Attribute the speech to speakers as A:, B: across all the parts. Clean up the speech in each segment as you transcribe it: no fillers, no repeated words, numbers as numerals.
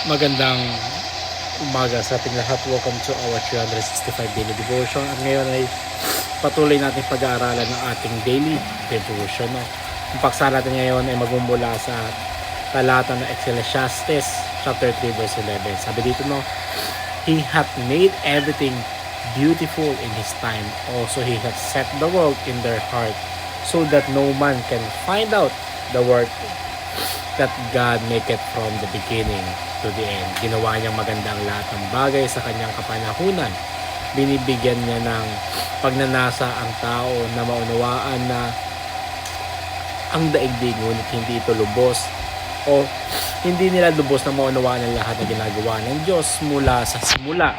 A: Magandang umaga sa ating lahat. Welcome to our 365 Daily Devotion. At ngayon ay patuloy natin pag-aaralan ng ating Daily Devotion. Ang paksa natin ngayon ay magmumula sa talata ng Ecclesiastes chapter 3 verse 11. Sabi dito He hath made everything beautiful in His time. Also He hath set the world in their heart, so that no man can find out the work that God maketh from the beginning to the end. Ginawa niyang magandang lahat ng bagay sa kanyang kapanahunan. Binibigyan niya ng pagnanasa ang tao na maunawaan na ang daigdig, ngunit hindi ito lubos o hindi nila lubos na maunawaan ang lahat na ginagawa ng Diyos mula sa simula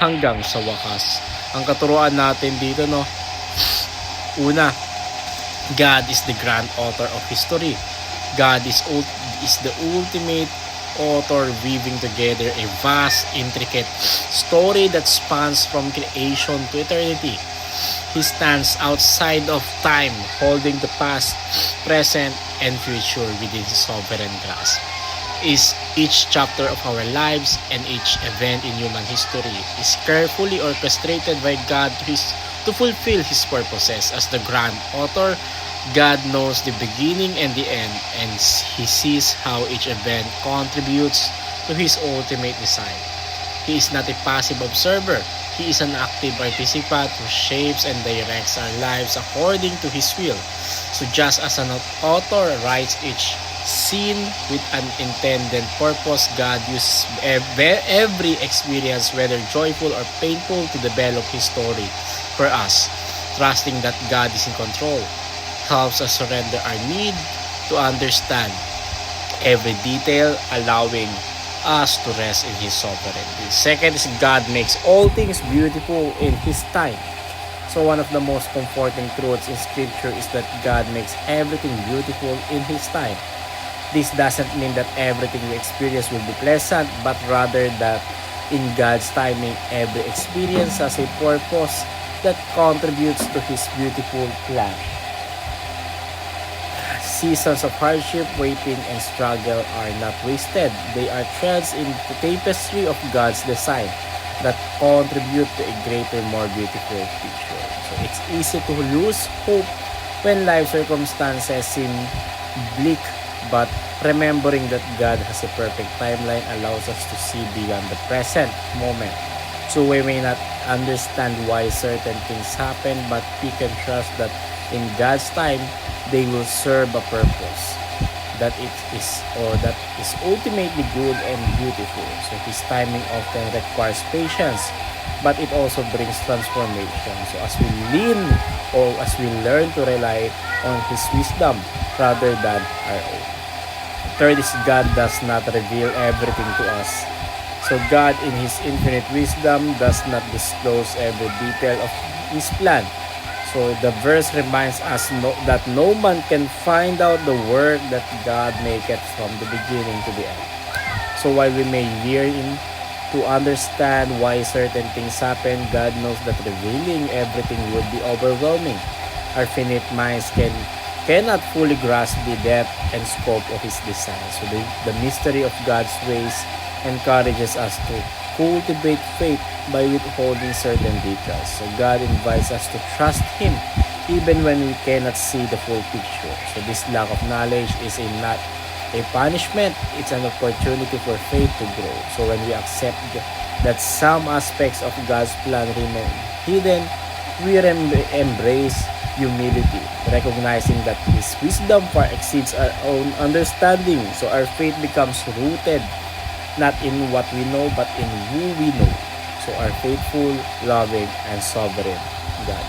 A: hanggang sa wakas. Ang katuruan natin dito una, God is the grand author of history. God is the ultimate author, weaving together a vast, intricate story that spans from creation to eternity. He stands outside of time, holding the past, present, and future within His sovereign grasp. Each chapter of our lives and each event in human history is carefully orchestrated by God to fulfill His purposes. As the grand author, God knows the beginning and the end, and He sees how each event contributes to His ultimate design. He is not a passive observer. He is an active participant who shapes and directs our lives according to His will. So just as an author writes each scene with an intended purpose, God uses every experience, whether joyful or painful, to develop His story for us. Trusting that God is in control helps us surrender our need to understand every detail, allowing us to rest in His sovereignty. Second is God makes all things beautiful in His time. So one of the most comforting truths in Scripture is that God makes everything beautiful in His time. This doesn't mean that everything we experience will be pleasant, but rather that in God's timing, every experience has a purpose that contributes to His beautiful plan. Seasons of hardship, waiting, and struggle are not wasted. They are threads in the tapestry of God's design that contribute to a greater, more beautiful picture. So it's easy to lose hope when life circumstances seem bleak, but remembering that God has a perfect timeline allows us to see beyond the present moment. So we may not understand why certain things happen, but we can trust that in God's time, they will serve a purpose that is ultimately good and beautiful. So His timing often requires patience, but it also brings transformation. So as we learn to rely on His wisdom rather than our own. Third is God does not reveal everything to us. So God in His infinite wisdom does not disclose every detail of His plan. So the verse reminds us that no man can find out the work that God maketh from the beginning to the end. So while we may yearn to understand why certain things happen, God knows that revealing everything would be overwhelming. Our finite minds cannot fully grasp the depth and scope of His design. So the mystery of God's ways encourages us to cultivate faith by withholding certain details. So God invites us to trust Him even when we cannot see the full picture. So this lack of knowledge is not a punishment, it's an opportunity for faith to grow. So when we accept that some aspects of God's plan remain hidden, we embrace humility, recognizing that His wisdom far exceeds our own understanding. So our faith becomes rooted not in what we know, but in who we know. So our faithful, loving, and sovereign God.